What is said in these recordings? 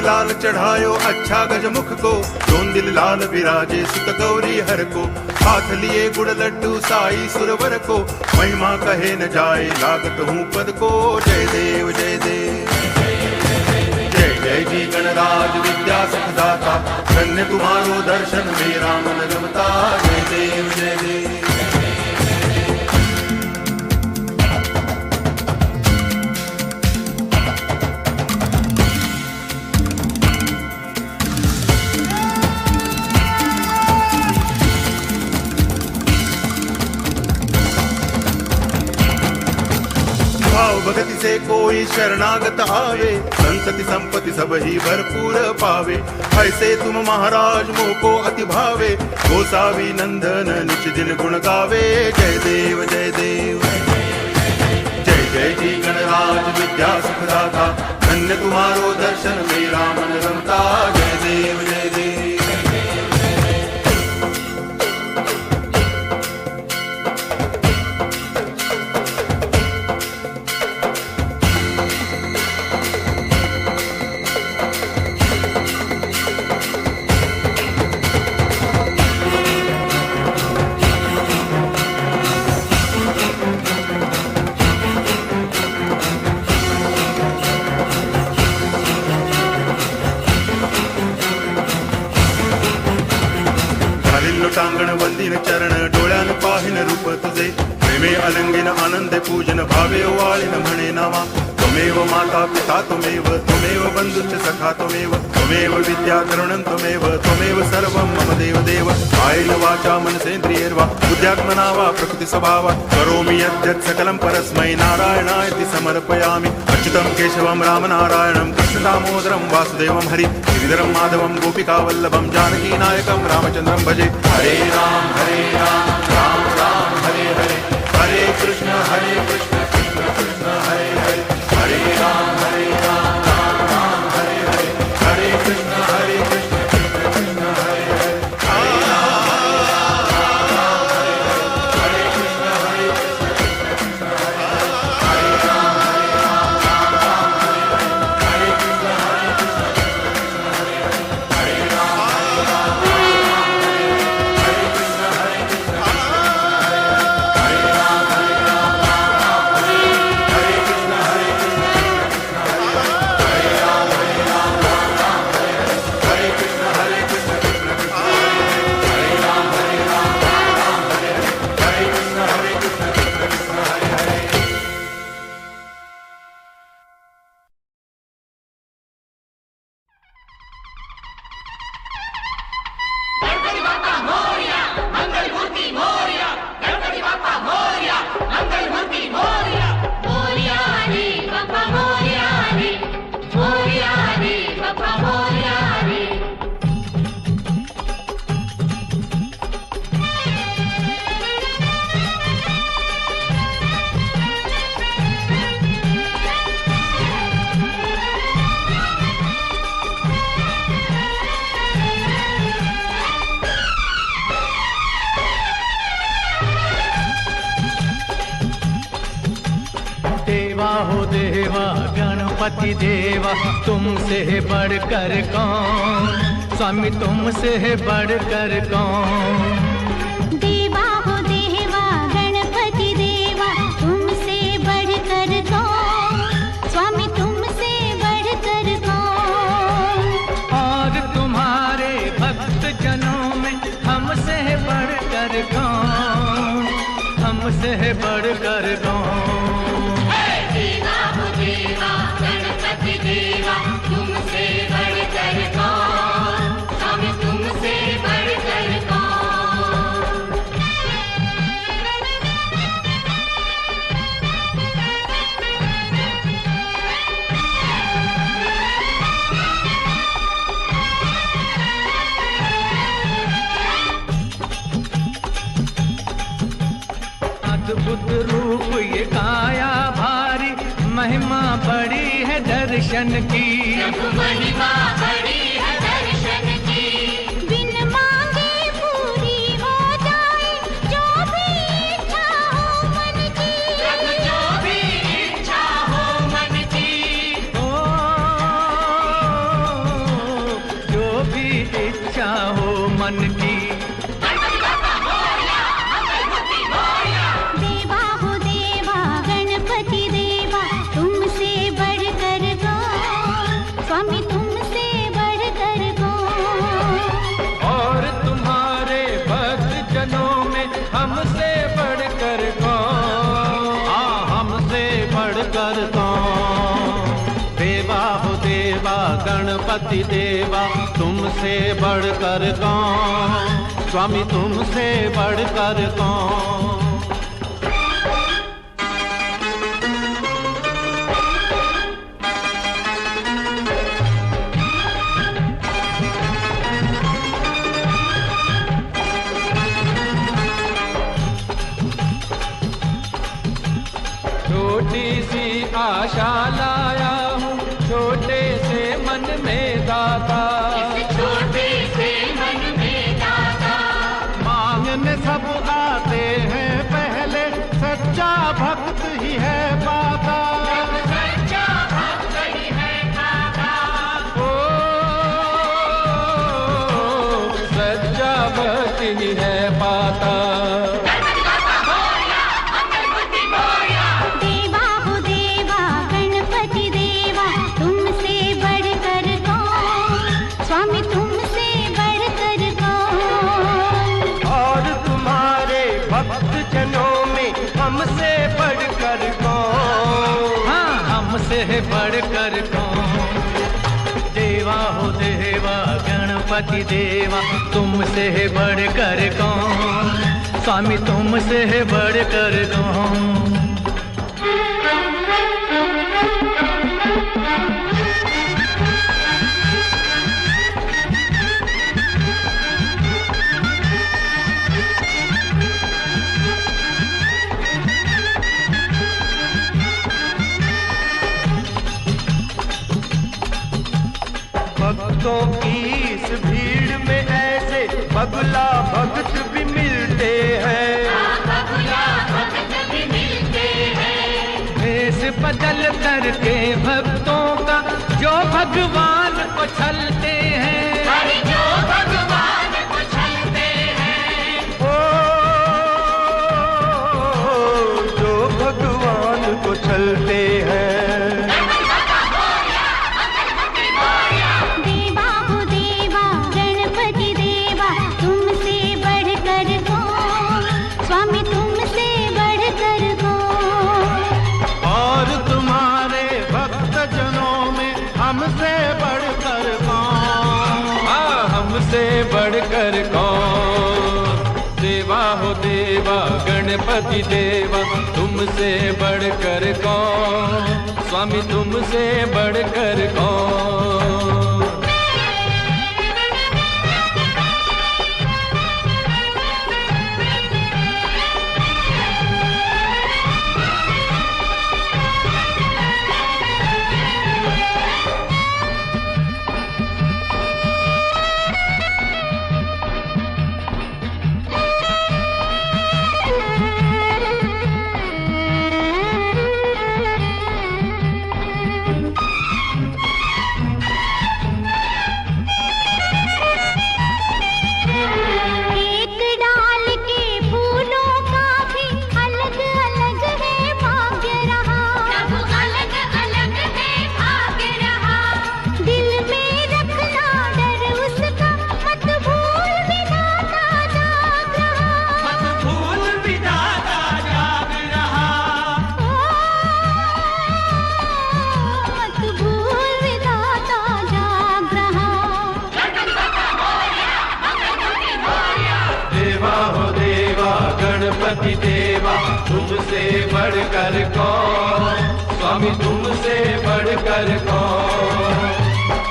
लाल चढ़ायो अच्छा गजमुख को, दोन दिल लाल विराजे सुत गौरी हर को, हाथ लिए गुड़ लड्डू साई सुरवर को, महिमा कहे न जाए लागत हूँ पद को। जय देव जय देव जय जय जी गणराज विद्या सुखदाता, धन्य तुम्हारो दर्शन मेरा मन रमता। जय देव जय देव। भाव भगति से कोई शरणागत आवे, संतति संपत्ति सब ही भरपूर पावे। ऐसे तुम महाराज मोको अति भावे, गोसावी नंदन निच दिन गुण गावे। जय देव जय देव जय जय जी गणराज विद्या सुखदाता, धन्य तुम्हारो दर्शन मेरा मन रमता। जय देव जय देव। टांगण वंदिन चरण डोळ्यान पाहिन रूप तुझे, प्रेमे अलंगिन आनंद पूजन भावे वाळिन म्हणे नामा। त्वमेव माता पिता त्वमेव, त्वमेव बंधुश्च सखा त्वमेव, त्वमेव विद्या करुणं त्वमेव, त्वमेव सर्वं मम देव देव। कायेन वाचा मनसेन्द्रियैर्वा बुद्ध्यात्मना वा प्रकृति स्वभावा, करोमि यद्यत् सकलं परस्मै नारायणायति समर्पयामि। अच्युतं केशवं रामनारायणं कृष्ण दामोदरं वासुदेवं हरि, गिरिधरं माधवं गोपिकावल्लभं जानकी नायकं रामचन्द्रं भजे। हरे राम राम राम हरे हरे, हरे कृष्ण कृष्ण कृष्ण हरे हरे, हरे राम राम राम हरे हरे, हरे कृष्ण कृष्ण कृष्ण हरे हरे, हरे राम राम हरे हरे, हरे कृष्ण कृष्ण कृष्ण हरे हरे, हरे राम राम हरे हरे, हरे कृष्ण कृष्ण कृष्ण हरे हरे, हरे राम राम हरे हरे, हरे कृष्ण कृष्ण कृष्ण हरे हरे, हरे राम राम हरे हरे, हरे कृष्ण गणपति देवा तुमसे बढ़कर कौन, स्वामी तुमसे बढ़कर कौन। देवा हो देवा गणपति देवा तुमसे बढ़कर कौन, स्वामी तुमसे बढ़कर कौन। और तुम्हारे भक्त जनों में हमसे बढ़कर कौन, हमसे बढ़कर कौन। गणपति देवा तुमसे बढ़कर कौन, स्वामी तुमसे बढ़कर कौन। अद्भुत रूप ये काया भारी, महिमा बड़ी है दर्शन की, महिमा बड़ी है दर्शन की। बिन मांगे पूरी हो जाए जो भी इच्छा हो मन की, जो भी इच्छा हो मन की। ओ मन की। देवा हो देवा गणपति देवा, तुमसे बढ़कर कौन, स्वामी तुमसे बढ़कर कौन। और तुम्हारे भक्त जनों में हमसे बढ़कर कौन, हमसे बढ़कर कौन। देवा हो देवा गणपति देवा, तुमसे बढ़कर कौन, स्वामी तुमसे बढ़कर कौन। छोटी सी आशा लाया हूँ, छोटे से मन में दाता, छोटे से मन में दाता। मांगने सब आते हैं पहले, सच्चा भक्त ही है पाता। सच्चा भक्त ही है पाता। ओ सच्चा भक्त ही है पाता। देवा हो देवा गणपति देवा, तुमसे बढ़कर कौन, स्वामी तुमसे बढ़कर कौन। और तुम्हारे भक्त जनों में हमसे बढ़कर कौन, हाँ हमसे बढ़कर कौन। देवा हो देवा गणपति देवा, तुमसे बढ़कर कौन, स्वामी तुमसे बढ़कर कौन। भक्तों की इस भीड़ में ऐसे बगुला भक्त भी मिलते हैं, बगुला भक्त भी मिलते हैं। भेष बदल करके भक्तों का जो भगवान को छलते हैं, अरे जो भगवान को छलते हैं। ओ जो भगवान को छलते हैं। देवा हो देवा गणपति देवा, तुमसे बढ़कर कौन, स्वामी तुमसे बढ़कर कौन। और तुम्हारे भक्त जनों में हमसे बढ़कर कौन, हमसे बढ़कर कौन। देवा हो देवा गणपति देवा, तुमसे बढ़कर कौन, स्वामी तुमसे बढ़कर कौन। एक डाल के फूलों का भी अलग अलग है भाग्य रहा, सब अलग अलग है भाग्य रहा। दिल में रखना डर उसका, मत भूल विधाता जाग रहा, मत भूल विधाता जाग रहा। मत भूल विधाता जाग रहा। देवा हो देवा गणपति देवा, तुमसे बढ़कर कौन, स्वामी तुमसे बढ़कर कौन।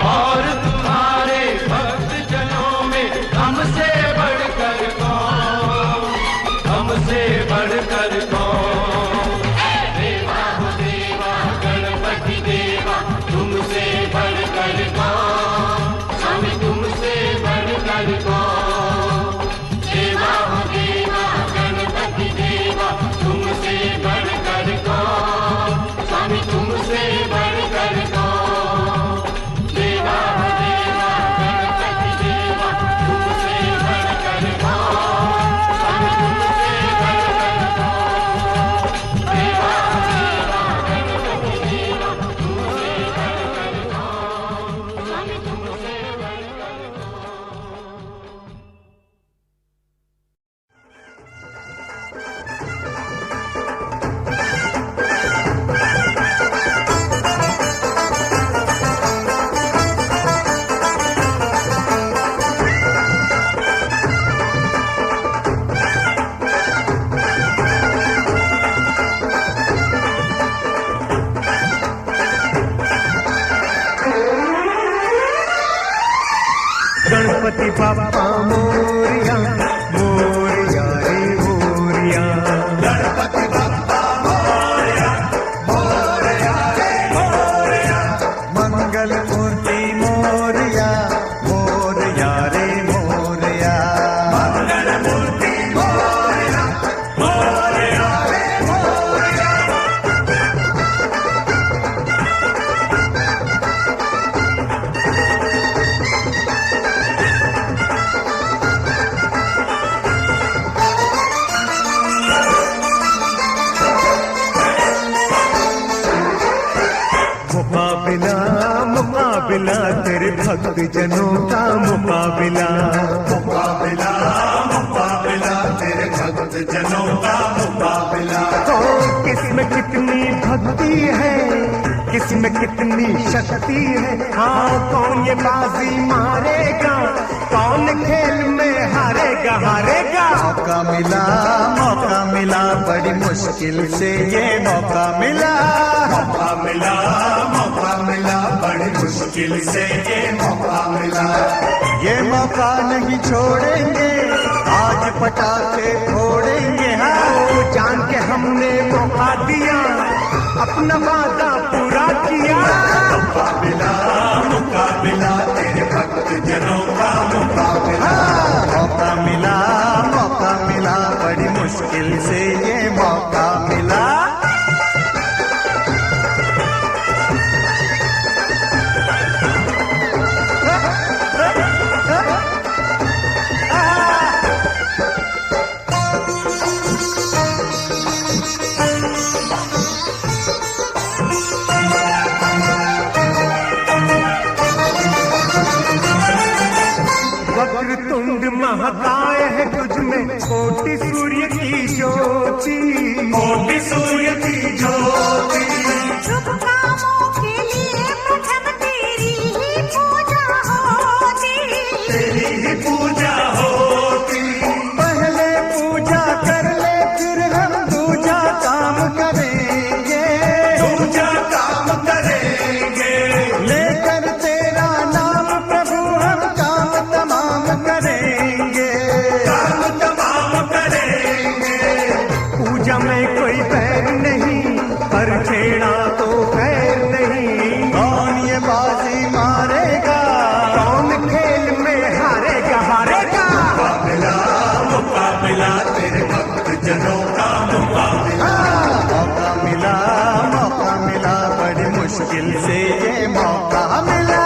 और तुम्हारे भक्त जनों में हमसे बढ़कर कौन, हमसे बढ़कर कौन। देवा हो देवा गणपति देवा, तुमसे बढ़कर कौन, स्वामी तुमसे बढ़कर कौन। देवा हो देवा गणपति देवा, तुमसे बढ़कर कौन, स्वामी तुमसे बढ़कर कौन। गणपति बाप्पा मोरिया मोरिया रे मोरिया। गणपति बाप्पा मोरया मोरया रे मोरया। मंगल मूर्ति मोरिया मोरिया रे मोरिया। मंगल मूर्ति मोरया मोरया रे मोरया। मुकाबिला मुकाबिला तेरे भक्त जनों का मुकाबिला। मुकाबिला मुकाबिला तेरे भक्त जनों का मुकाबिला। तो किसमें कितनी भक्ति है, किसमें कितनी शक्ति है। हाँ कौन ये बाजी मारेगा, कौन खेल में हारेगा हारेगा। मौका मिला बड़ी मुश्किल से ये मौका मिला। मौका मिला बड़ी मुश्किल से ये मौका मिला। ये मौका नहीं छोड़ेंगे, आज पटाखे फोड़ेंगे। हाँ जान के हमने मौका दिया, अपना वादा पूरा किया। मुकाबिला तेरे भक्त जनों का मुकाबिला। मौका मिला बड़ी मुश्किल से ये मौका मिला। वक्रतुंड महाकाय है तुझ में कोटि सूर्य की ज्योति। कोटि सूर्य की ज्योति। शुभ कामों के लिए प्रथम तेरी ही पूजा होती। तेरी ही पूजा होती। पहले पूजा कर ले फिर हम दूजा काम करेंगे। दूजा काम करेंगे। लेकर तेरा नाम प्रभु हम काम तमाम करेंगे। काम तमाम करेंगे। पूजा में कोई बैर नहीं, पर छेड़ा तो खैर नहीं। कौन ये बाजी मारेगा, कौन खेल में हारेगा हारेगा। मुकाबिला तेरे भक्त जनों का मुकाबिला। मौका मिला बड़ी मुश्किल से ये मौका मिला।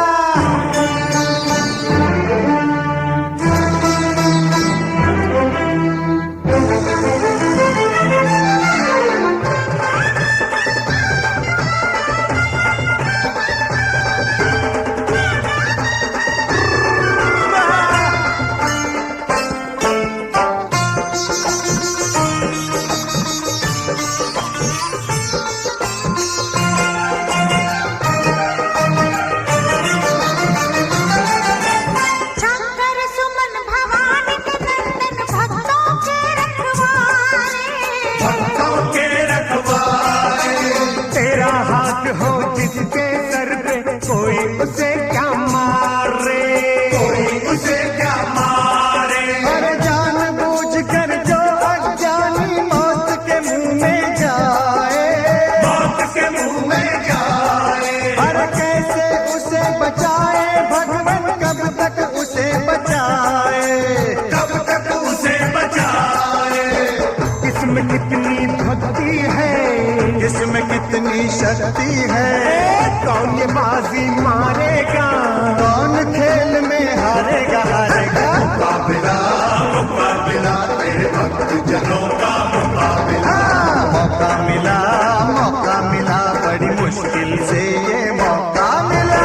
शंकर सुमन भवानी के नंदन भक्तों के रखवाले। भक्तों के रखवाले। तेरा हाथ हो जिसके सर पे कोई उसे क्या मारे। कोई उसे क्या मारे। अरे जान बूझ कर जो अज्ञानी मौत के मुंह में जाए। मौत के मुंह में जाए। अरे कैसे उसे बचाए भगवान, कब तक उसे बचाए। कब तक उसे बचाए। किसमें कितनी भक्ति है, किसमें कितनी शक्ति है। कौन ये बाजी मारेगा, कौन खेल में हारेगा हारेगा। मुकाबिला मुकाबिला तेरे भक्त जनों का मुकाबिला। मौका मिला बड़ी मुश्किल से ये मौका मिला।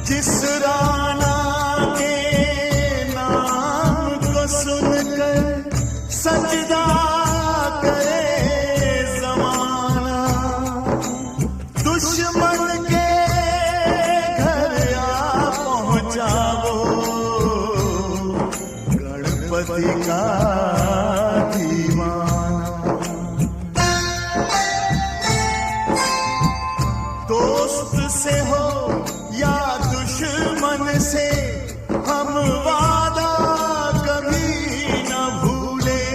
जिस राना के नाम को सुनकर सजदा करे जमाना, दुश्मन के घर आ पहुंचा वो गणपति का दीवाना। दोस्त से हो या दुश्मन से हम वादा कभी न भूले,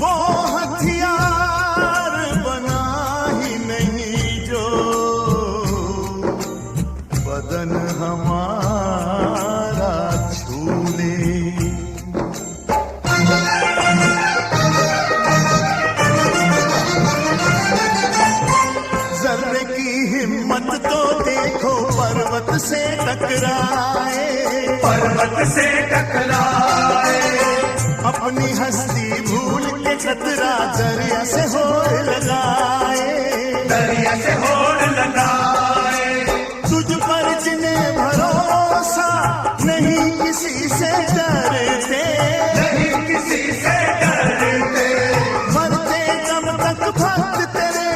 वो हथियार बना ही नहीं जो बदन हमारा छूले। जर्रे की हिम्मत तो देखो पर्वत से टकराए, पर्वत से टकराए, अपनी हस्ती भूल के खतरा दरिया से होड़ लगाए, दरिया से होड़ लगाए। तुझ पर जिन्हें भरोसा नहीं किसी से डरते, नहीं किसी से डरते, मरते दम तक भक्त तेरे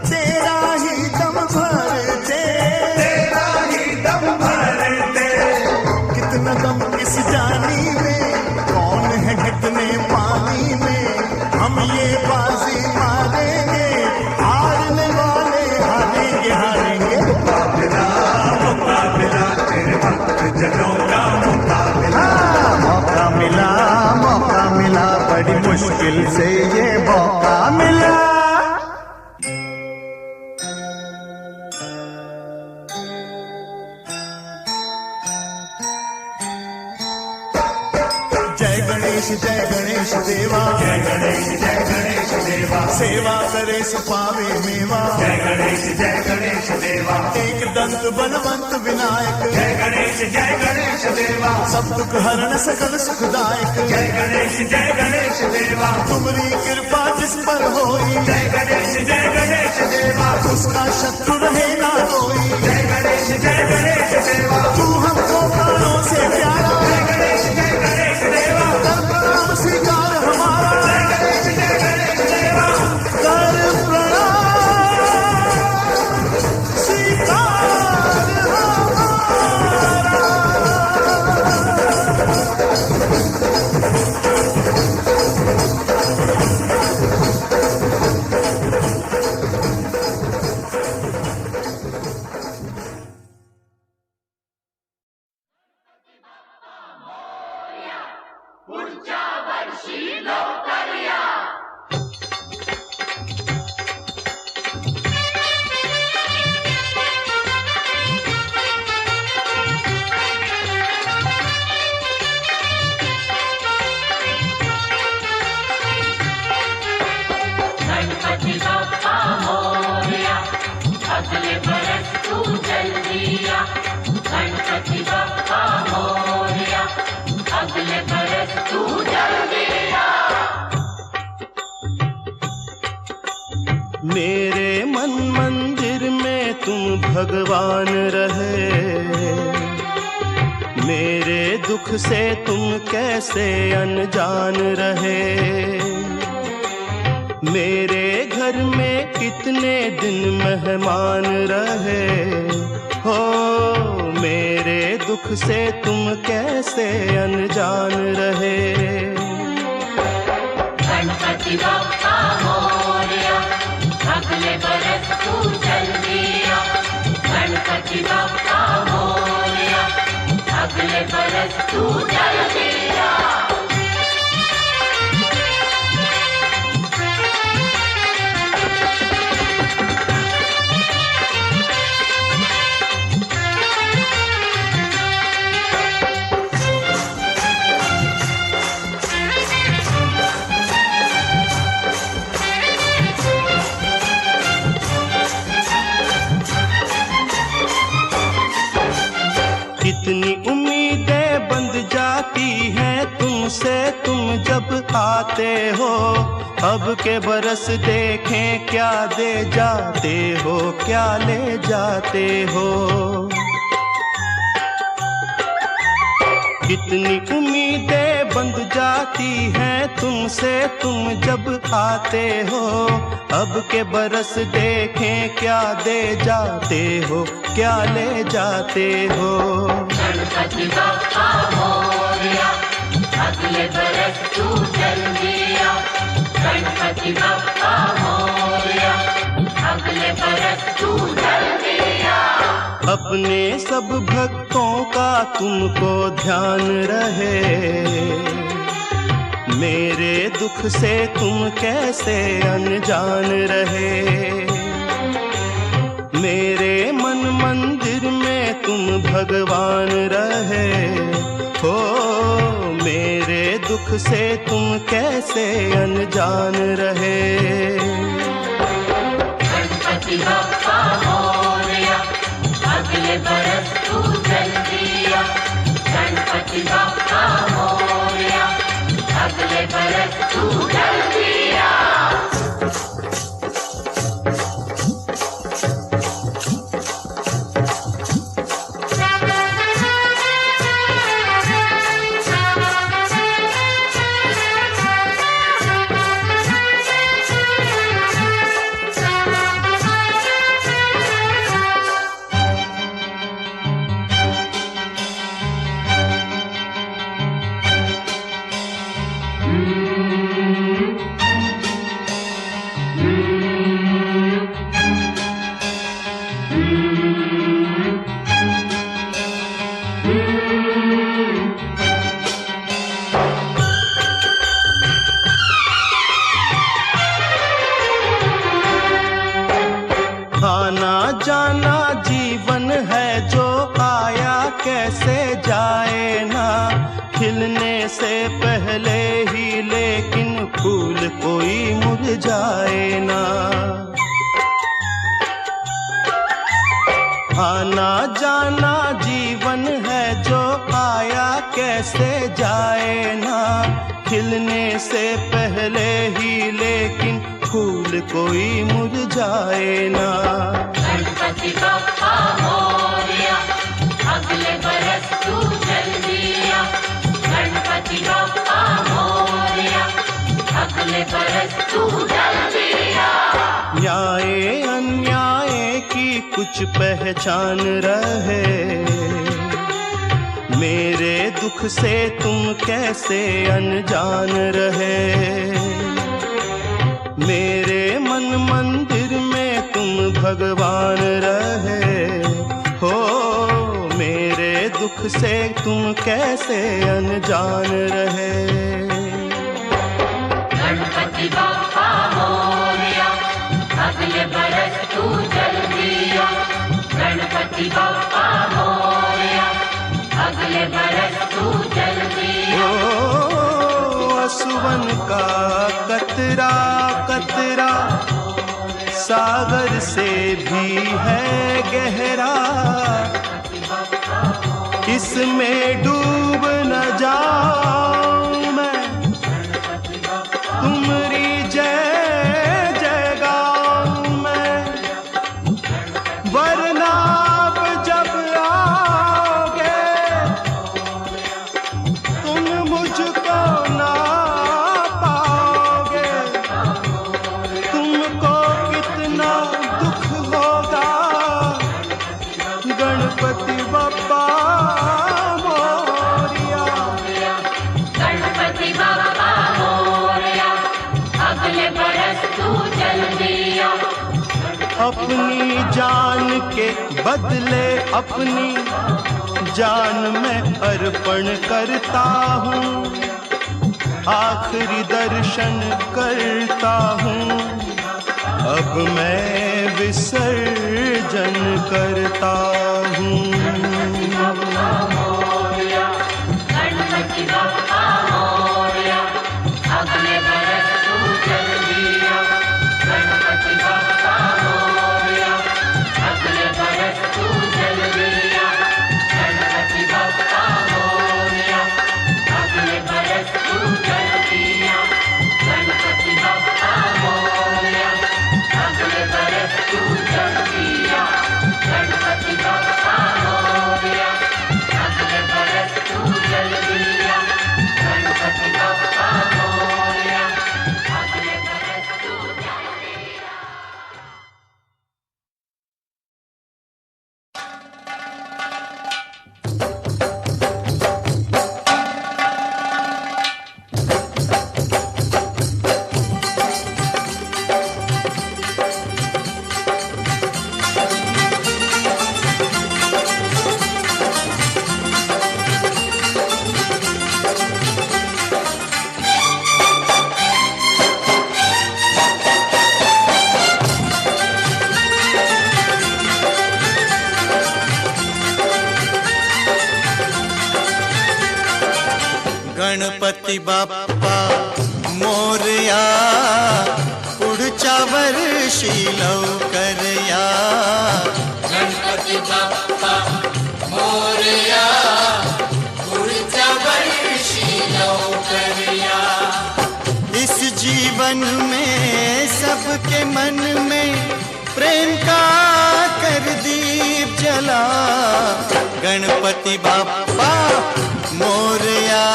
तेरा ही दम भरते, तेरा ही दम भरते। कितना दम किस जानी में, कौन है कितने पानी में, हम ये बाजी मारेंगे, हारने वाले हारेंगे हारेंगे। मुकाबला मुकाबला तेरे भक्त जनों का मुकाबला। मौका मिला बड़ी मुश्किल से ये मौका मिला। जय गणेश देवा, जय गणेश देवा, सेवा करे सो पावे मेवा। जय गणेश देवा, एक दंत बलवंत विनायक, जय गणेश देवा, सब दुख हरण सकल सुखदायक। जय गणेश देवा, तुम्हारी कृपा जिस पर होई, जय गणेश देवा, उसका शत्रु रहे ना कोई। जय गणेश देवा, तू हमको प्राणों से प्यारा, जय गणेश देवा, कर प्रणाम स्वीकार हमारा, जय गणेश देवा, कर प्रणाम स्वीकार हमारा। गणपति बप्पा मोरया, अगले बरस तू जल्दी आ। गणपति बप्पा मोरया, अगले बरस तू जल्दी आ। मेरे मन मंदिर में तुम भगवान रहे, मेरे दुख से तुम कैसे अनजान रहे। मेरे घर में कितने दिन मेहमान रहे हो, मेरे दुख से तुम कैसे अनजान रहे। गणपति बप्पा मोरया, अगले बरस तू जल्दी आ। गणपति बप्पा मोरया, अगले बरस तू जल्दी आ। कितनी उम्मीदें बंध जाती हैं तुमसे तुम जब आते हो। अब के बरस देखें क्या दे जाते हो, क्या ले जाते हो। कितनी उम्मीदें बंध जाती हैं तुमसे तुम जब आते हो। अब के बरस देखें क्या दे जाते हो, क्या ले जाते हो। गणपति बप्पा मोरया, अगले बरस तू जल्दी आ। गणपति बप्पा मोरया, अगले बरस तू जल्दी आ। अपने सब भक्तों का तुमको ध्यान रहे, मेरे दुख से तुम कैसे अनजान रहे। मेरे मन मंदिर में तुम भगवान रहे हो, मेरे दुख से तुम कैसे अनजान रहे। गणपति बप्पा मोरया, अगले बरस तू जल्दी आ। गणपति बप्पा मोरया, अगले बरस तू जल्दी आ। आना जाना जीवन है जो आया कैसे जाए ना, खिलने से पहले ही लेकिन फूल कोई मुरझाए ना। आना जाना जीवन है जो आया कैसे जाए ना, खिलने से पहले ही लेकिन फूल कोई मुरझाए ना। गणपति बप्पा मोरया, अगले बरस तू जल्दी आ। गणपति बप्पा मोरया, अगले बरस तू जल्दी आ। न्याय अन्याय की कुछ पहचान रहे, मेरे दुख से तुम कैसे अनजान रहे। मेरे मन मंदिर में तुम भगवान रहे हो, मेरे दुख से तुम कैसे अनजान रहे। गणपति बप्पा मोरया, अगले बरस तू जल्दी आ। गणपति बप्पा मोरया, अगले बरस तू जल्दी आ। असुवन का कतरा कतरा सागर से भी है गहरा, इसमें डूब न जाऊं मैं, तुम्हारी जय जय गाऊं मैं। वरना जब आओगे तुम मुझको ना पाओगे, तुमको कितना दुख होगा। गणपति बप्पा मोरया, गणपति बप्पा मोरया, अगले बरस तू जल्दी आ। अपनी जान के बदले अपनी जान में अर्पण करता हूँ, आखिरी दर्शन करता हूँ, अब मैं विसर्जन करता हूँ। गणपति बप्पा मोरया, अगले बरस तू जल्दी आ। गणपति बप्पा मोरया, अगले बरस तू जल्दी आ। गणपति बप्पा मोरया, अगले बरस तू जल्दी आ। गणपति बप्पा मोरया, अगले बरस तू जल्दी आ। गणपति बप्पा गणपती बाप्पा मोरया, पुढच्या वर्षी लवकर या. गणपती बाप्पा मोरया, पुढच्या वर्षी लवकर या. इस जीवन में सबके मन में प्रेम का कर दीप जला. गणपती बाप्पा मोरया,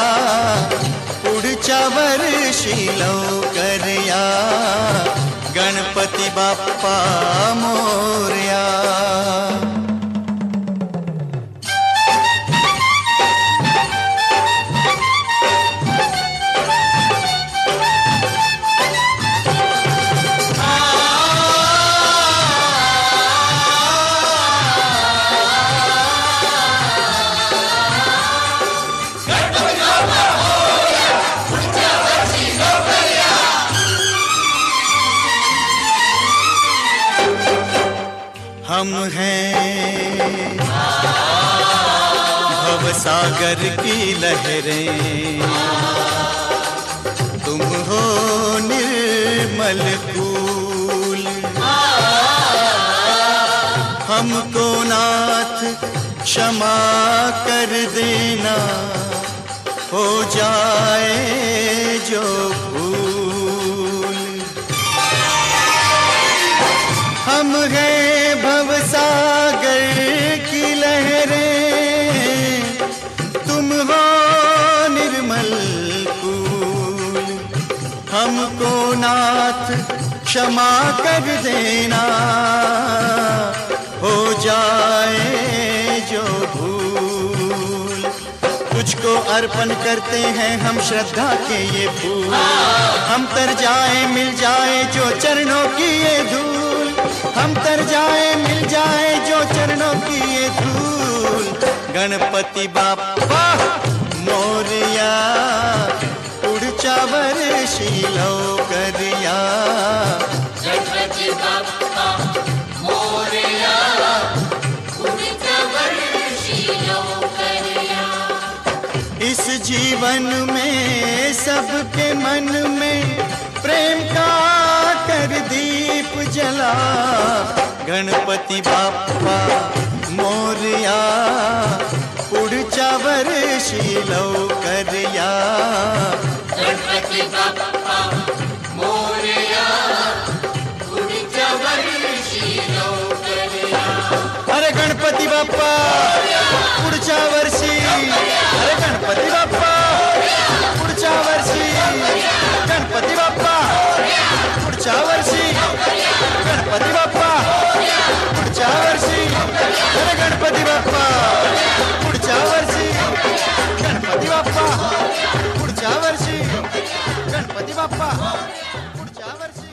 पुढच्या वर्षी लवकर या. गणपती बाप्पा मोरया. हम हैं भवसागर की लहरें, तुम हो निर्मल कूल. हमको नाथ क्षमा कर देना, हो जाए जो भूल. हम हैं भवसागर की लहरें, तुम हो निर्मल कूल. हमको नाथ क्षमा कर देना, हो जाए जो भूल. तुझको अर्पण करते हैं हम श्रद्धा के ये फूल. हम तर जाए मिल जाए जो चरणों की ये धूल. हम तर जाए मिल जाए जो चरणों की ये धूल. गणपती बाप्पा मोरया, पुढच्या वर्षी लवकर या. गणपती बाप्पा मोरया, पुढच्या वर्षी लवकर या. इस जीवन में सबके मन में प्रेम का कर दीप जला. गणपती बाप्पा मोरया, पुढच्या वर्षी लवकर या. गणपती बाप्पा मोरया, पुढच्या वर्षी लवकर या. अरे गणपती बाप्पा पुढच्या वर्षी. अरे गणपती बाप्पा पुढच्या वर्षी. गणपती बाप्पा पुढच्या वर्षी. गणपती बाप्पा पुढच्या वर्षी. अरे गणपती बाप्पा पुढच्या वर्षी. गणपती बाप्पा पुढच्या वर्षी. गणपती बाप्पा पुढच्या वर्षी.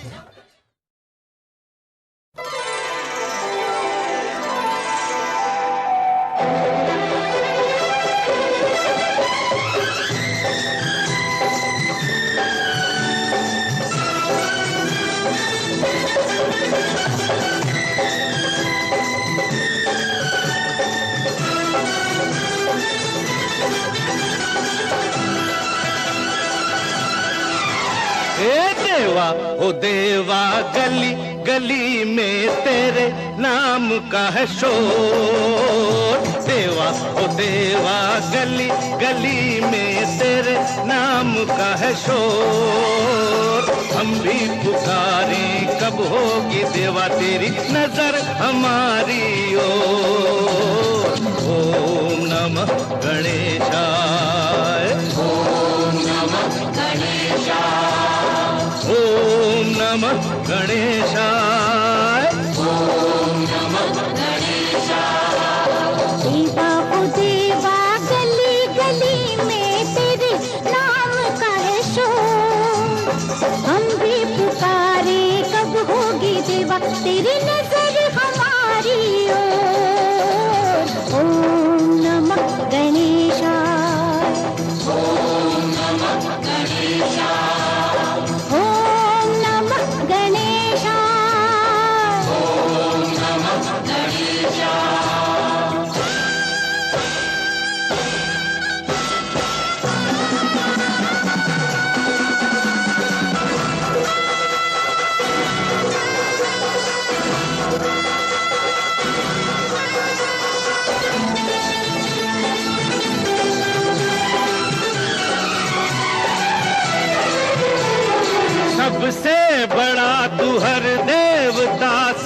देवा ओ देवा, गली गली में तेरे नाम का है शोर. देवा ओ देवा, गली गली में तेरे नाम का है शोर. हम भी पुकारे कब होगी देवा तेरी नजर हमारी ओर. ओम नमः गणेशाय. ओम नमः गणेशाय. ओम नमः गणेशाय. ओम नमः गणेशाय. देवा ओ देवा, गली गली में तेरे नाम का है शोर. हम भी पुकारे कब होगी देवा तेरी नजर हमारी ओर. ओम नमः गणेशाय. ओम नमः गणेशाय. ओम नमः गणेशाय. ओम नमः गणेशाय.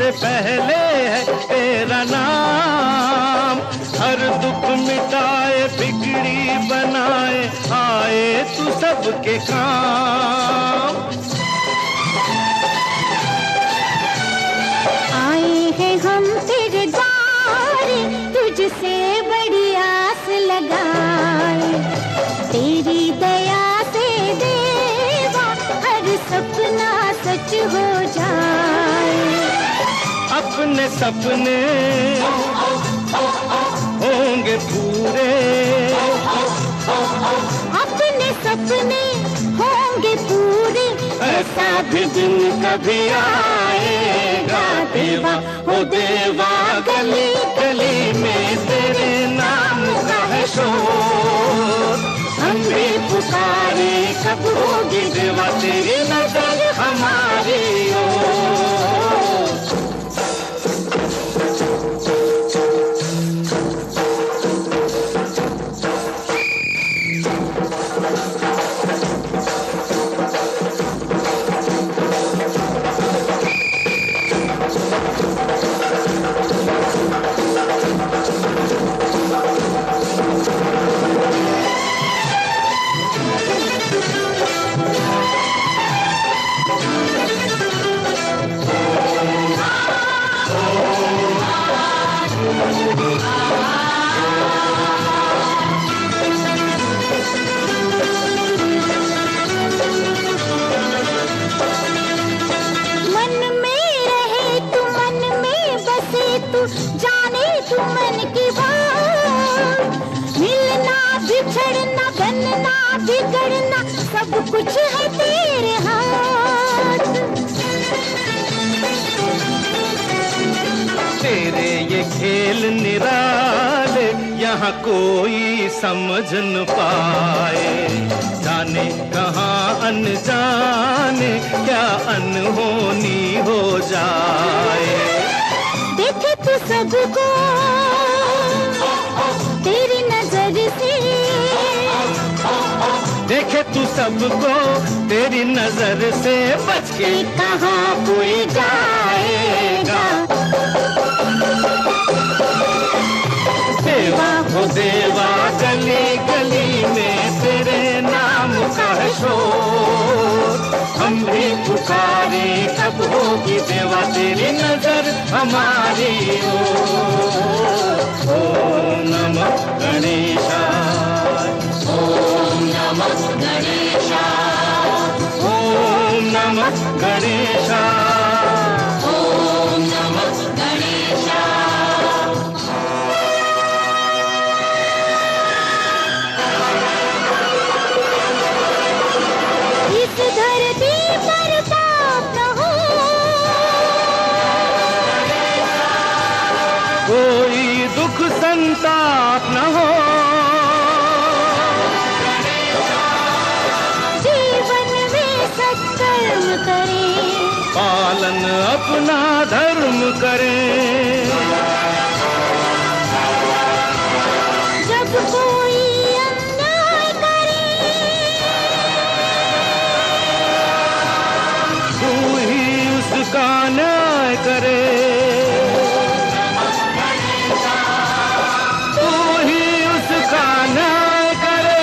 से पहले है तेरा नाम। हर दुख मिटाए बिगड़ी बनाए आए तू सबके काम। आए हैं हम तेरे द्वारे, तुझसे बड़ी आस लगाए। तेरी दया से देवा हर सपना सच हो जाए। अपने सपने होंगे पूरे, अपने सपने होंगे पूरे, ऐसा भी दिन कभी आएगा देवा, ओ देवा गली गली में तेरे नाम का है शोर। हम भी पुकारे कब होगी देवा तेरी नजर हमारी ओर। जाने तू मन की बात। मिलना बिछड़ना बनना बिगड़ना सब कुछ है तेरे हाथ। तेरे ये खेल निराले यहाँ कोई समझ न पाए। जाने कहाँ अनजाने क्या अनहोनी हो जाए। देखे तू सबको तेरी नजर से, देखे तू सबको तेरी नजर से, बच के कहाँ कोई जाएगा। देवा हो देवा गली गली में तेरे नाम का है शोर। हम भी पुकारे कब होगी देवा तेरी नजर हमारी ओर। ओम नमः गणेशाय, ओम नमः गणेशाय, ओम नमः गणेशाय, ओम नमः गणेशाय। इस धरती पर पाप न हो, कोई दुख संताप न हो। जीवन में सत्कर्म करें, पालन अपना धर्म करें। जब कोई अन्याय करे, तू ही उसका न्याय करे। तू ही उसका न्याय करे।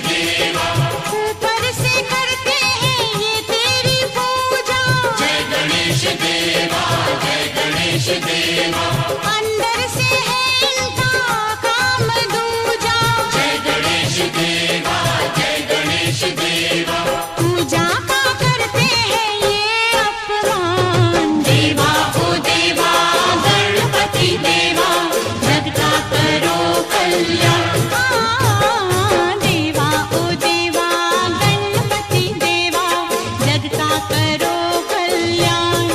देवा। ऊपर से करते हैं ये तेरी पूजा, जय गणेश देवा, जय गणेश देवा। अंदर से है इनका काम दूजा, जय गणेश देवा, जय गणेश देवा। पूजा का करते हैं ये अपमान। देवा ओ देवा, गणपति देवा, जग का करो कल्याण। देवा ओ देवा गणपति देवा, जग का करो कल्याण।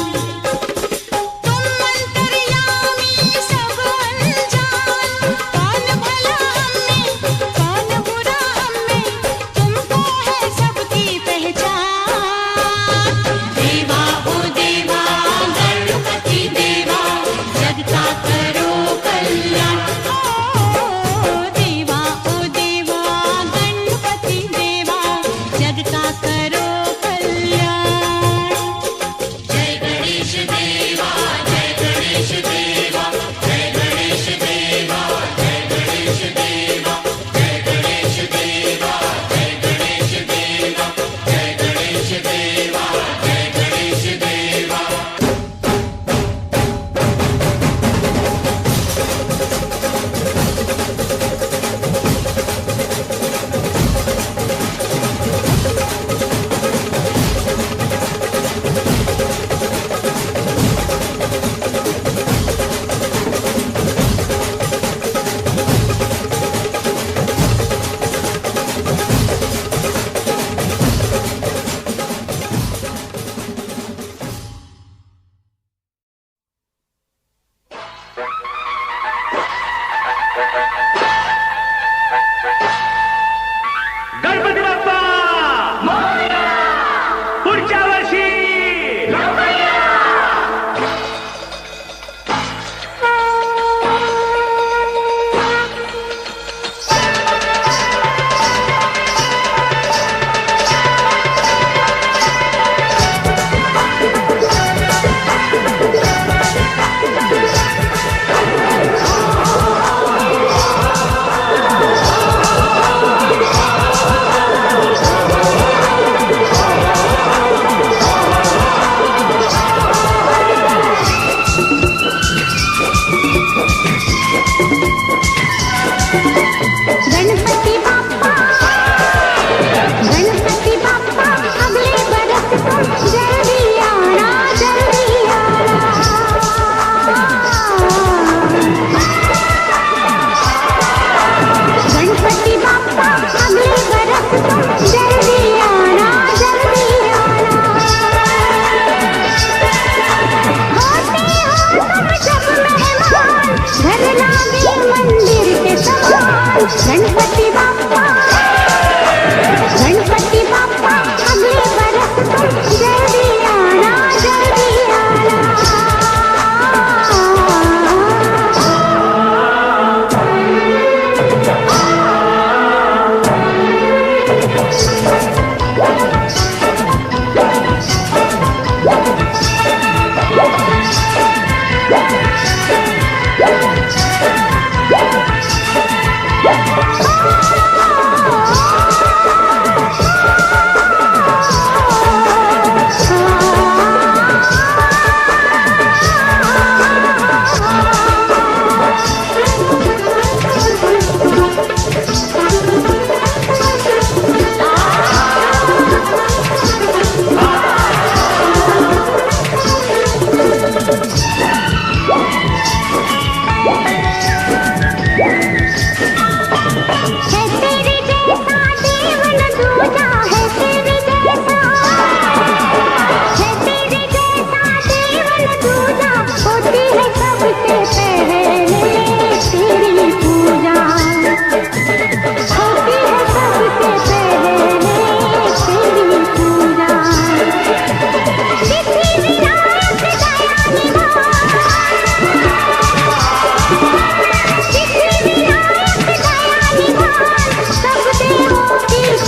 तुम अंतर्यामी सब अनजान, कौन भला हमें कौन बुरा हमें, तुमको है सबकी पहचान। देवा ओ देवा, गणपति देवा, जग का करो कल्याण। देवा ओ देवा गणपति देवा, जग का करो कल्याण। जय गणेश देवा, जय गणेश देवा, जय गणेश देवा, जय गणेश देवा, जय गणेश देवा, जय गणेश देवा, जय गणेश देवा, जय गणेश देवा। गणपती बाप्पा पुढच्या वर्षी गणपति बाप्पा, गणपति बाप्पा, अगले बरस तुम जल्दी आना, जल्दी आना। गणपति बाप्पा, अगले बरस तुम जल्दी आना, जल्दी आना। होते हो तुम जब मेहमान, घर लागे मंदिर के समान। गणपति बाप्पा, गणपति बाप्पा, अगले बरस तुम जल्दी आना, जल्दी आना।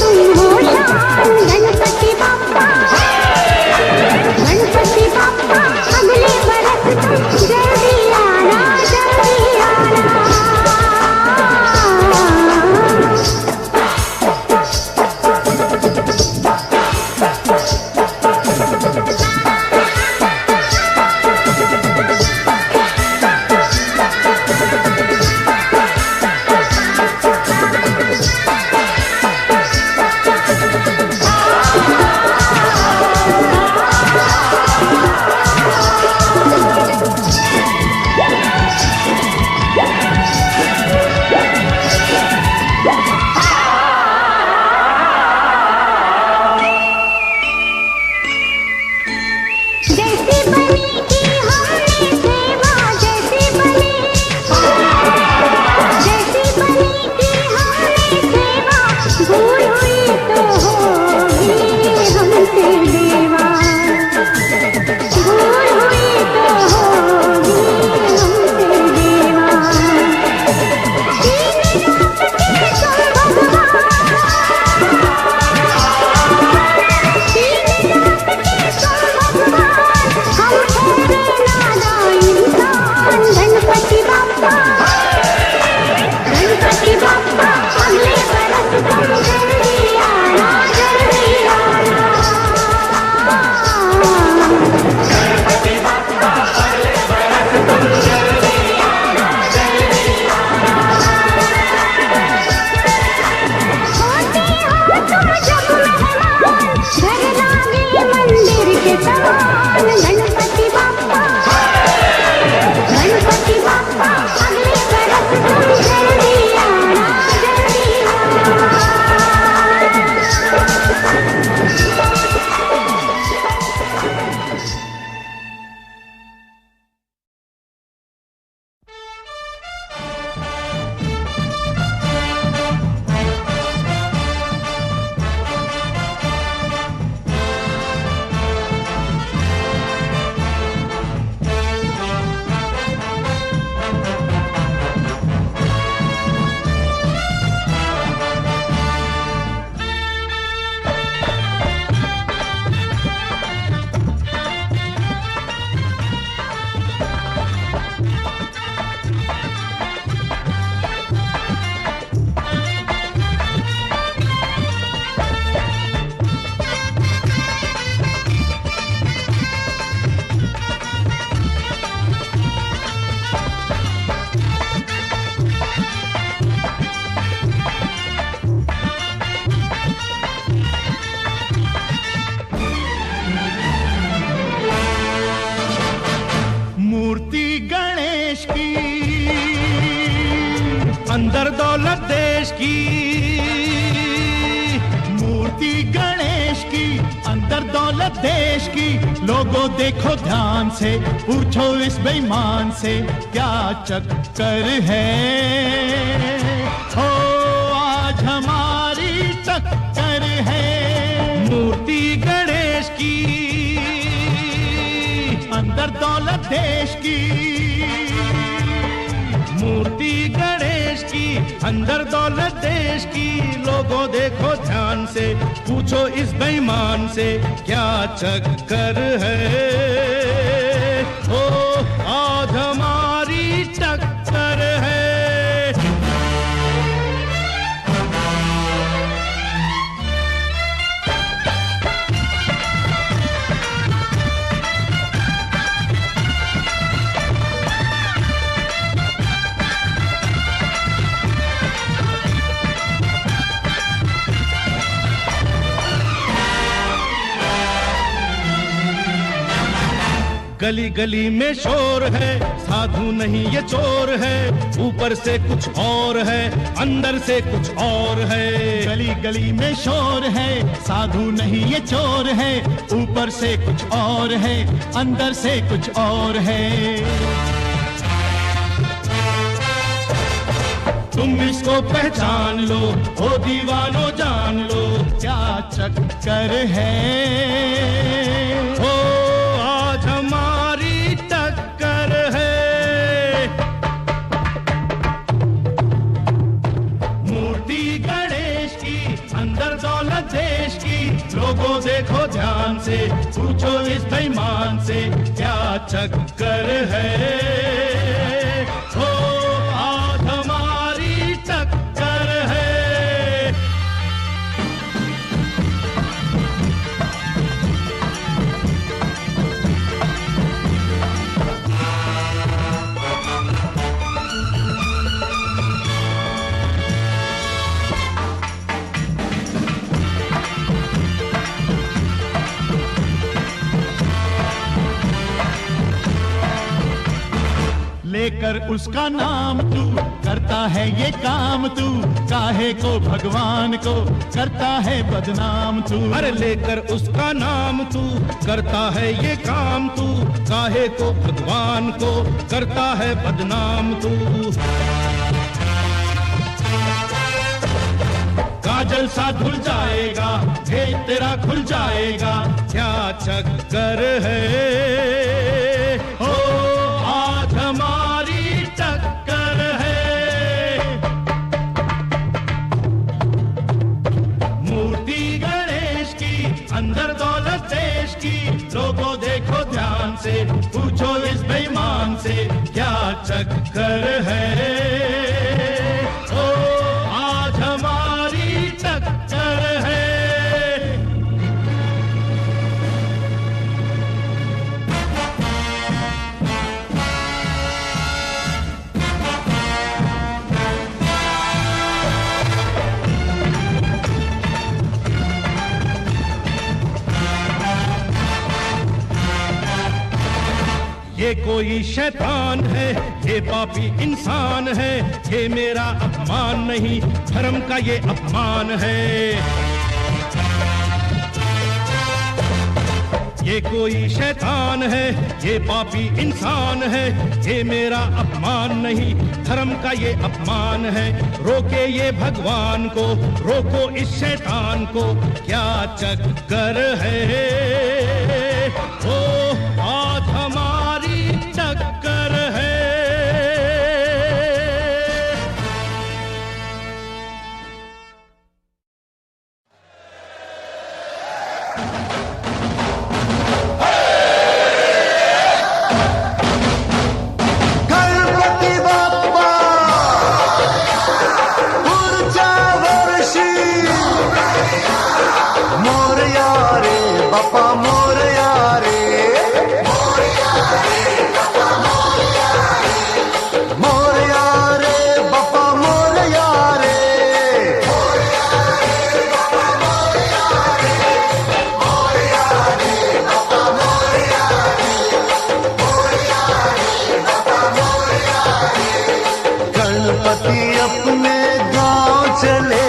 तुम हो दौलत देश की, लोगों देखो ध्यान से, पूछो इस बेईमान से क्या चक्कर है। हो आज हमारी टक्कर है। मूर्ति गणेश की, अंदर दौलत देश की। मूर्ति गणेश की, अंदर दौलत देश की, लोगों देखो ध्यान से, पूछो इस बेईमान से क्या चक्कर है। ओ आज हमारी टक्कर है। गली गली में शोर है, साधु नहीं ये चोर है, ऊपर से कुछ और है, अंदर से कुछ और है। गली गली में शोर है, साधु नहीं ये चोर है, ऊपर से कुछ और है, अंदर से कुछ और है। तुम इसको पहचान लो, ओ दीवानो जान लो क्या चक्कर है। ओ आज हमारी टक्कर है। मूर्ति गणेश की, अंदर दौलत देश की, लोगों देखो ध्यान से, पूछो इस बेईमान से क्या चक्कर है। ओ आज हमारी टक्कर है। लेकर उसका नाम तू करता है ये काम, तू काहे को भगवान को करता है बदनाम तू। अरे लेकर उसका नाम तू करता है ये काम, तू काहे को भगवान को करता है बदनाम तू। काजल सा धुल जाएगा, भेद तेरा खुल जाएगा क्या चक्कर है। हो आज हमारी टक्कर है। मूर्ति गणेश की, अंदर दौलत देश की, लोगों देखो ध्यान से, पूछो इस बेईमान से क्या चक्कर है। ओ आज हमारी टक्कर है। ये कोई शैतान है, ये पापी इंसान है, ये मेरा अपमान नहीं, धर्म का ये अपमान है। ये कोई शैतान है, ये पापी इंसान है, ये मेरा अपमान नहीं, धर्म का ये अपमान है। रोके ये भगवान को, रोको इस शैतान को क्या चक्कर है। ओ आज हमारी टक्कर है। गणपति बाप्पा पुढच्या वर्षी मोरया रे बाप्पा मोरया रे। मोरया रे बाप्पा मोरया रे। गणपति अपने गांव चले,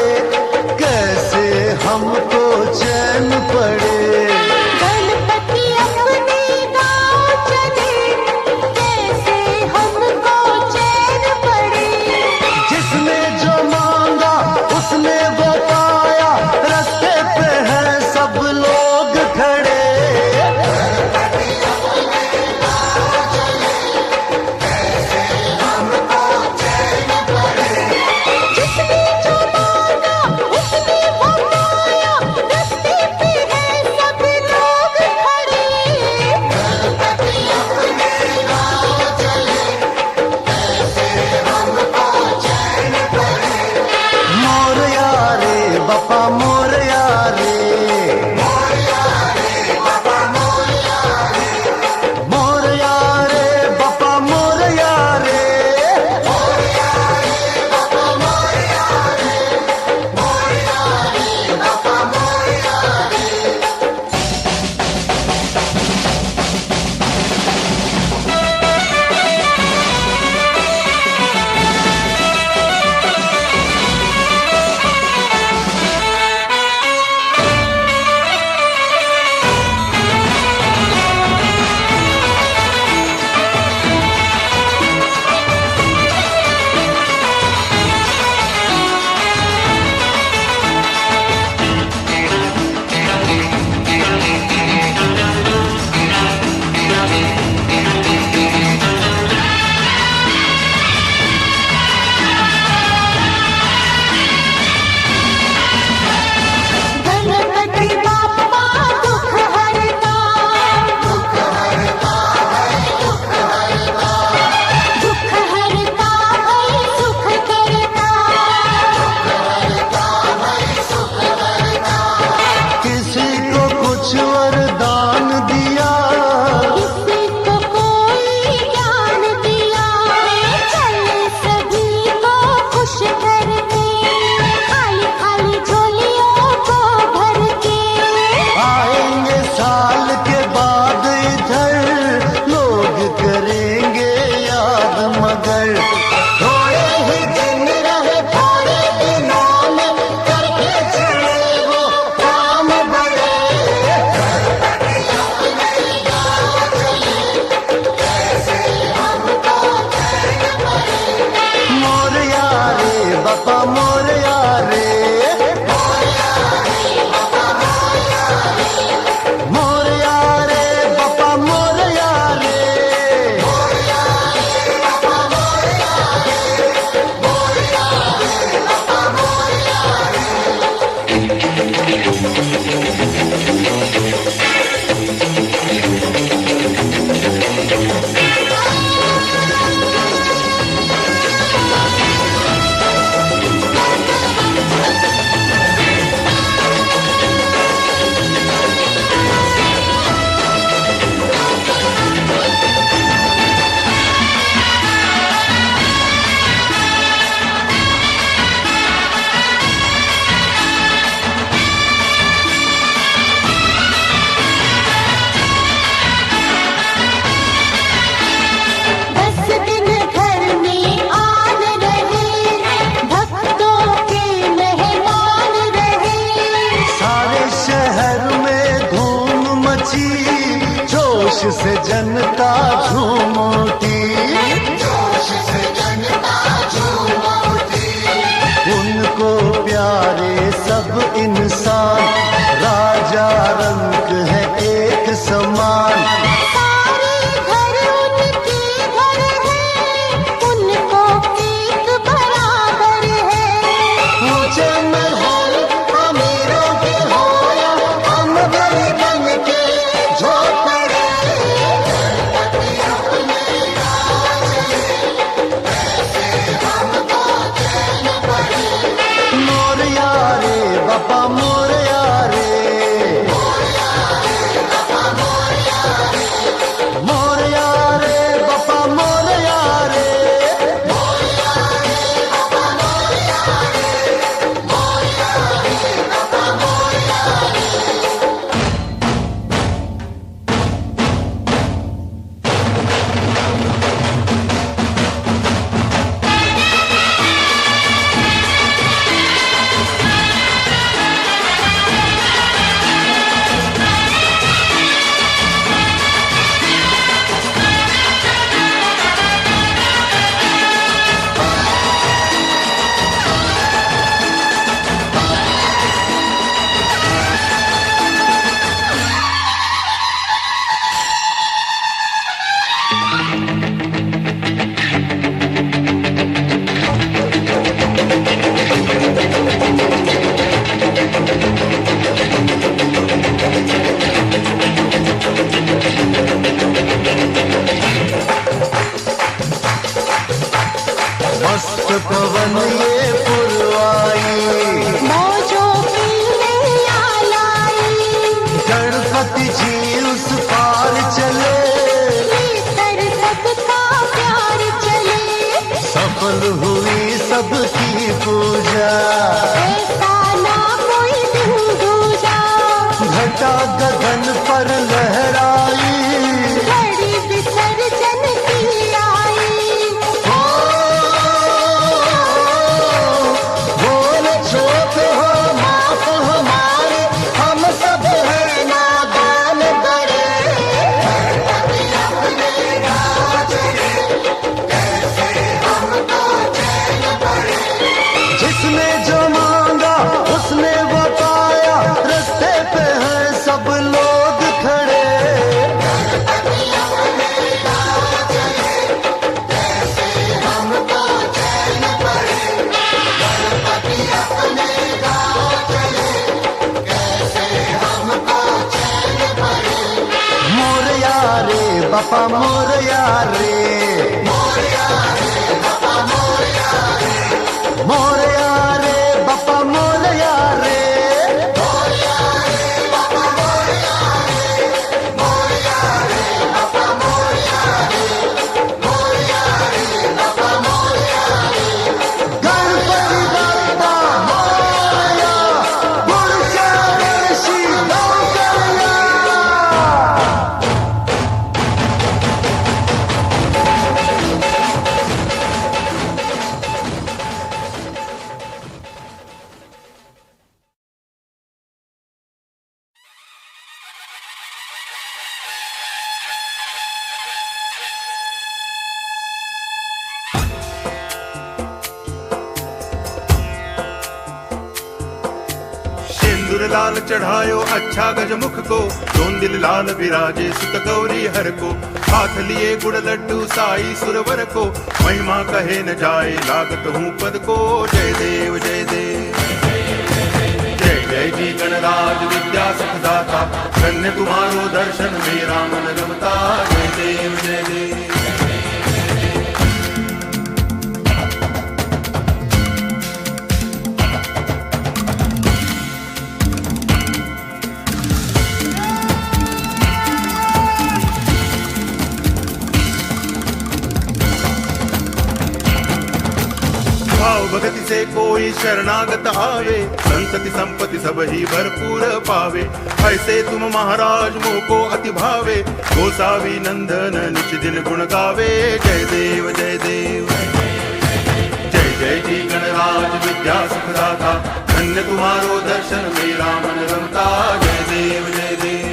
कैसे हमको चैन पड़े। जोश से जनता झूम उठी, उनको प्यारे सब इंसान, राजा रंग है एक समान। सारे घर उनके घर है, उनको एक बराबर है। ऊंचे महल अमीरों के हो या हम गरीबन के झोपड़े, मोरया रे बापा मोरया रे, मोरया रे बापा मोरया रे। मस्त पवन ये पुरवाई, मौजों की नैया लाई, गणपति जी उस पार चले, भीतर सबका प्यार चले। सफल हुई सबकी पूजा, ऐसा ना कोई दिन दूजा, घटा गगन पर लहराई। घड़ी विसर्जन की आई, बोल छोट हो माफ हमारे, हम सब हैं नादान बड़े। जिसने जो मांगा उसने वो पाया, रास्ते पे हैं सब लोग खड़े। मोरया रे बापा मोरया रे, मोरया रे बापा मोरया रे, मोरया रे बापा मोरया रे। गणपति बाप्पा मोरया, गुरुचा ऋषि नौकरिया। सिंदूर लाल चढ़ायो अच्छा गजमुख को, दोन दिल लाल विराजे सुत गौरी हर को। हाथ लिए गुड़ लड्डू साई सुरवर को, महिमा कहे न जाए लागत हूँ पद को। जय देव जय देव जय जय जय जी गणराज विद्या सुखदाता, धन्य तुम्हारो दर्शन मेरा मन रमता। जय देव जय देव। भाव भक्ति से कोई शरणागत आवे, संतति संपत्ति सब ही भरपूर पावे। ऐसे तुम महाराज मोको अति भावे, गोसावी नंदन निच दिन गुण गावे। जय देव जय देव। जय जय जी गणराज विद्या सुखदाता, धन्य तुम्हारो दर्शन मेरा मन रमता। जय देव जय देव।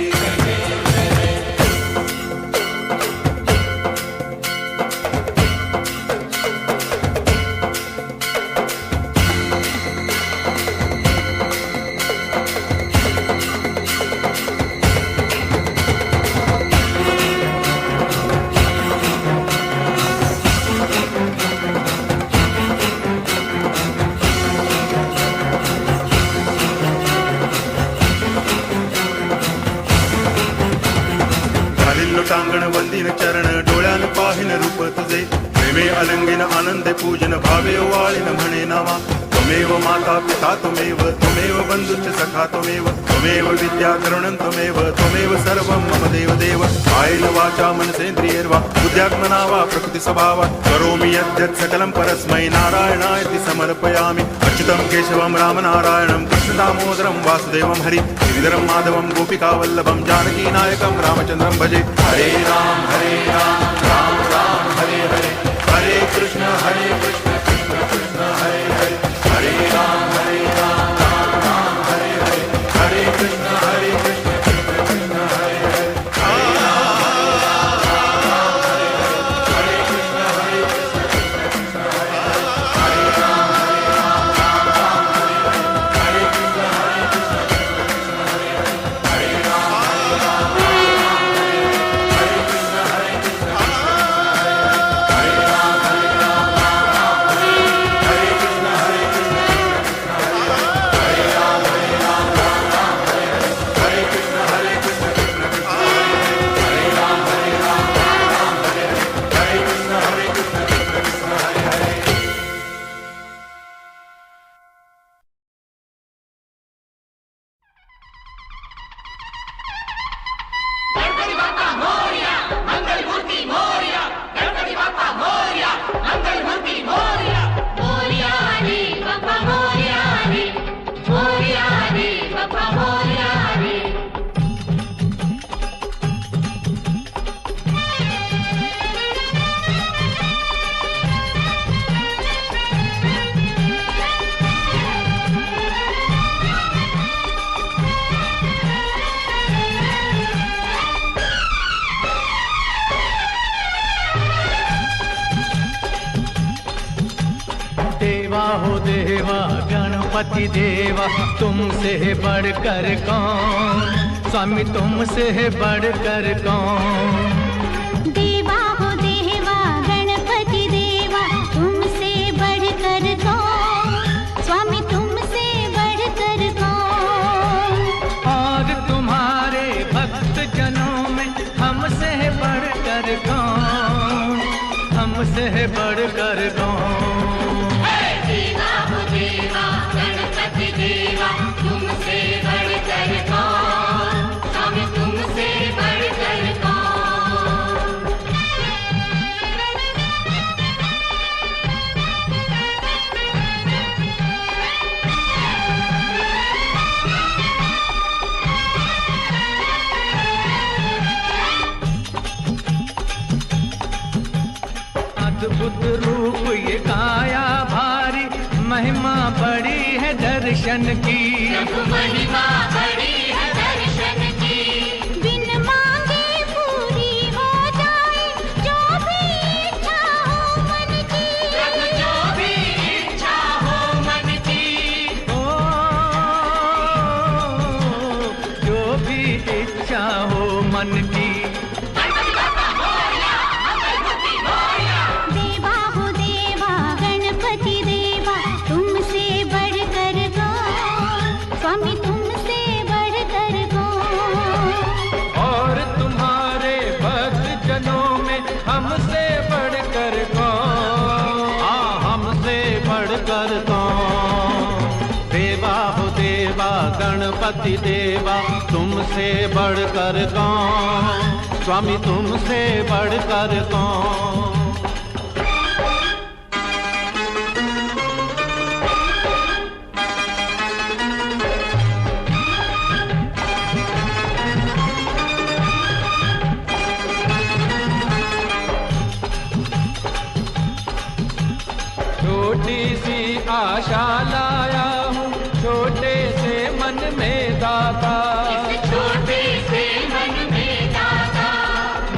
टांगण वंदिन चरण, डोळ्यान पाहिन रूप तुझे। प्रेमे अलंगिन आनंदे पूजन, भावे वाळिन म्हणे नावा। त्वमेव माता पिता त्वमेव, त्वमेव बंधुश्च सखा त्वमेव। त्वमेव विद्या करुणं त्वमेव, त्वमेव सर्वं मम देव देव। कायेन वाचा मनसेन्द्रियैर्वा बुद्ध्यात्मना वा प्रकृति स्वभावात् करोमि यद्यत् सकलं परस्मै नारायणायति समर्पयामि। अच्युतं केशवं रामनारायणं कृष्ण दामोदरं वासुदेवं हरि गिरिधरं माधवं गोपिकावल्लभं जानकी नायकं रामचन्द्रं भजे। हरे राम राम राम हरे हरे, हरे कृष्ण कृष्ण कृष्ण हरे हरे। हरे राम राम राम हरे हरे, हरे कृष्ण कृष्ण कृष्ण हरे हरे। गणपति देवा तुमसे बढ़कर कौन, स्वामी तुमसे बढ़कर कौन। देवा हो देवा गणपति देवा तुमसे बढ़कर कौन, स्वामी तुमसे बढ़कर कौन। और तुम्हारे भक्त जनों में हमसे बढ़कर कौन, हमसे बढ़कर कौन। गणपति देवा तुमसे बढ़कर कौन, स्वामी तुमसे बढ़कर कौन। अद्भुत रूप ये काया भारी, महिमा बड़ी है दर्शन की। महिमा बड़ी है दर्शन की। बिन मांगे पूरी हो जाए जो भी इच्छा हो मन की, जो भी इच्छा हो मन की। ओ जो भी इच्छा हो मन की। देवा हो देवा गणपति देवा तुमसे बढ़कर कौन, स्वामी तुम गणपति देवा तुमसे बढ़कर कौन, स्वामी तुमसे बढ़कर कौन। छोटी सी आशा लाया हूँ छोटे से मन में दाता, छोटे से मन में दाता।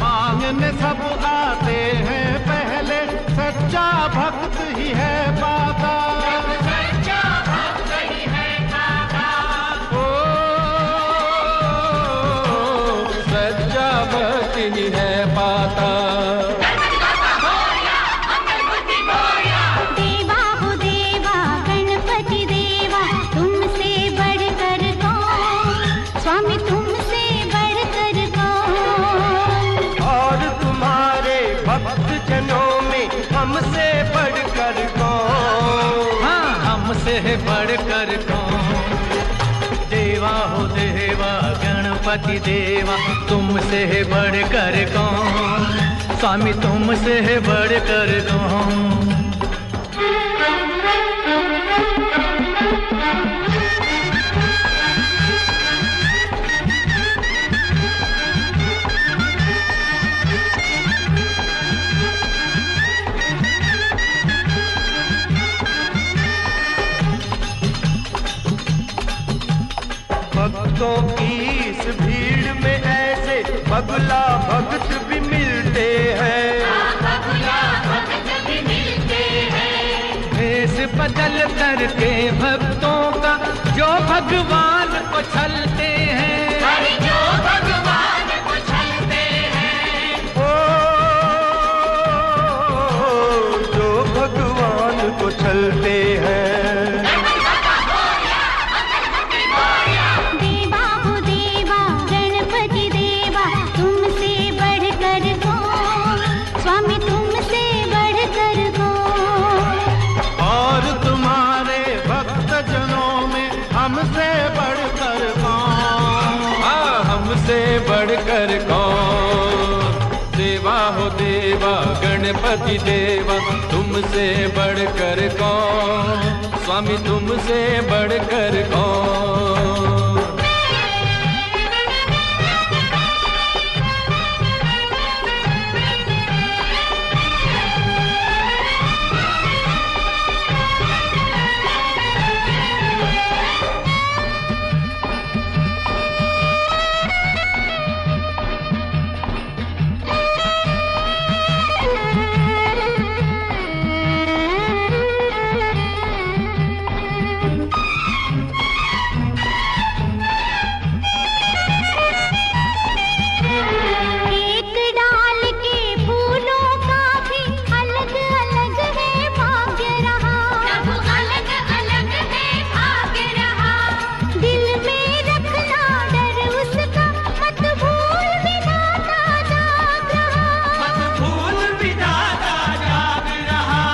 मांगने सब आते हैं पहले सच्चा भक्त ही है पाता, सच्चा भक्त ही है पाता। ओ सच्चा भक्त ही है पाता। देवा हो देवा गणपति देवा तुमसे बढ़कर कौन, स्वामी तुमसे बढ़कर कौन। और तुम्हारे भक्त जनों में हमसे बढ़कर कौन, हाँ हमसे बढ़कर कौन। देवा हो देवा गणपति देवा तुमसे बढ़कर कौन, स्वामी तुमसे बढ़कर कौन। भक्तों की इस भीड़ में ऐसे बगला भक्त भी मिलते हैं, बगुला भक्त भी मिलते हैं। भेष बदल करके भक्तों का जो भगवान को छलते हैं, हरि जो भगवान को छलते हैं। ओ जो भगवान को छलते हैं। देवा हो देवा गणपति देवा तुमसे बढ़कर कौन, स्वामी तुमसे बढ़कर कौन। और तुम्हारे भक्त जनों में हमसे बढ़कर कौन, हाँ हमसे बढ़कर कौन। देवा हो देवा गणपति देवा तुमसे बढ़कर कौन, स्वामी तुमसे बढ़कर कौन। एक डाल के फूलों का भी अलग अलग है भाग्य रहा, सब अलग अलग है भाग्य रहा। दिल में रखना डर उसका मत भूल विधाता जाग रहा, भूल विधाता जाग रहा।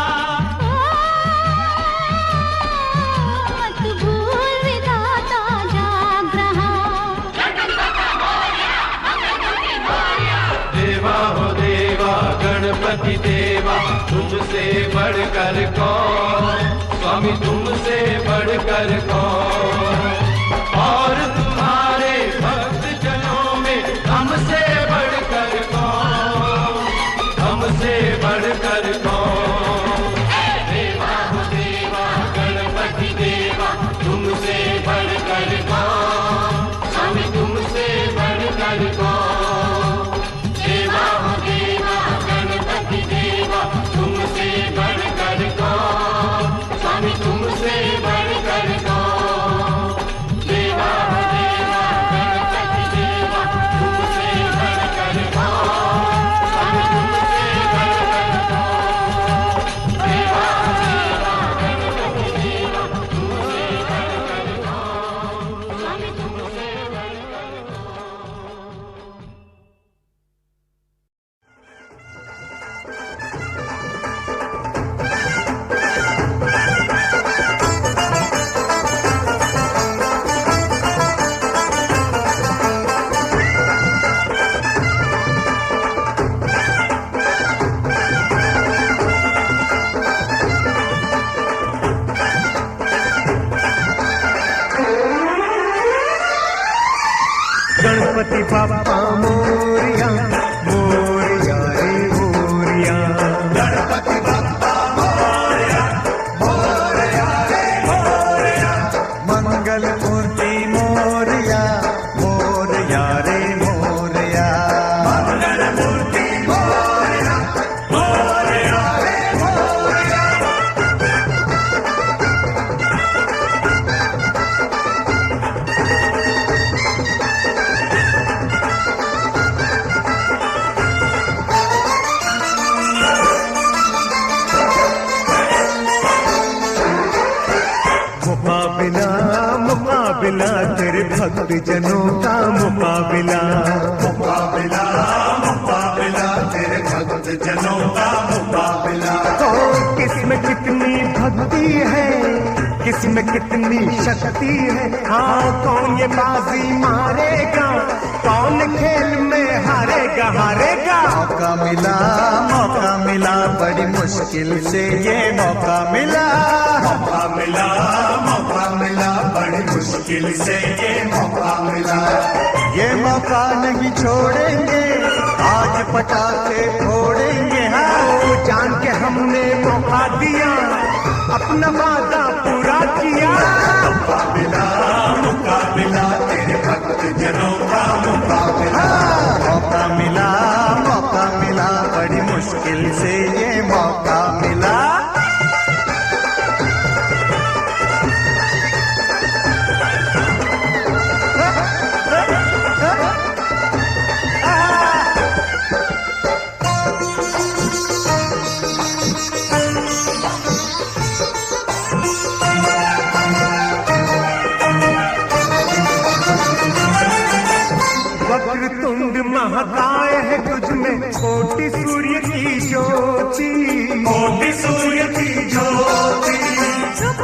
मत भूल विधाता जाग रहा। देवा हो देवा गणपति देवा तुमसे बढ़कर कौन, स्वामी तुमसे बढ़कर कौन। और तुम्हारे भक्त जनों में हमसे बढ़कर कौन, हमसे बढ़कर कौन। देवा हो देवा गणपति देवा तुमसे बढ़कर कौन, स्वामी तुमसे बढ़कर कौन। देवा हो देवा गणपति देवा तुमसे बढ़कर कौन, स्वामी तुमसे बढ़कर कौन। देवा हो देवा गणपति देवा तुमसे बढ़कर कौन, स्वामी तुमसे बढ़कर कौन। देवा हो देवा गणपति देवा तुमसे बढ़कर कौन, स्वामी तुमसे बढ़कर कौन। गणपति बाप्पा मोरिया मोरिया रे मोरिया। गणपति बप्पा मोरया मोरया रे मोरया। मंगल मूर्ति मोरिया मोरिया रे मोरिया। मंगल मूर्ति मोरया मोरया रे मोरया। मुकाबिला मुकाबिला तेरे भक्त जनों का मुकाबिला। मुकाबिला मुकाबिला तेरे भक्त जनों का मुकाबिला। तो किसमें कितनी भक्ति है, किसमें कितनी शक्ति है। हाँ कौन ये बाजी मारेगा, कौन खेल में हारेगा हारेगा। मौका मिला बड़ी मुश्किल से ये मौका मिला। मौका मिला बड़ी मुश्किल से ये मौका मिला। ये मौका नहीं छोड़ेंगे, आज पटाखे फोड़ेंगे। हाँ जान के हमने मौका दिया, अपना वादा पूरा किया। मुकाबिला तेरे भक्त जनों का मुकाबिला। मौका मिला बड़ी मुश्किल से ये मौका मिला। वक्रतुंड महाकाय है तुझ में कोटि सूर्य की ज्योति। कोटि सूर्य की ज्योति। शुभ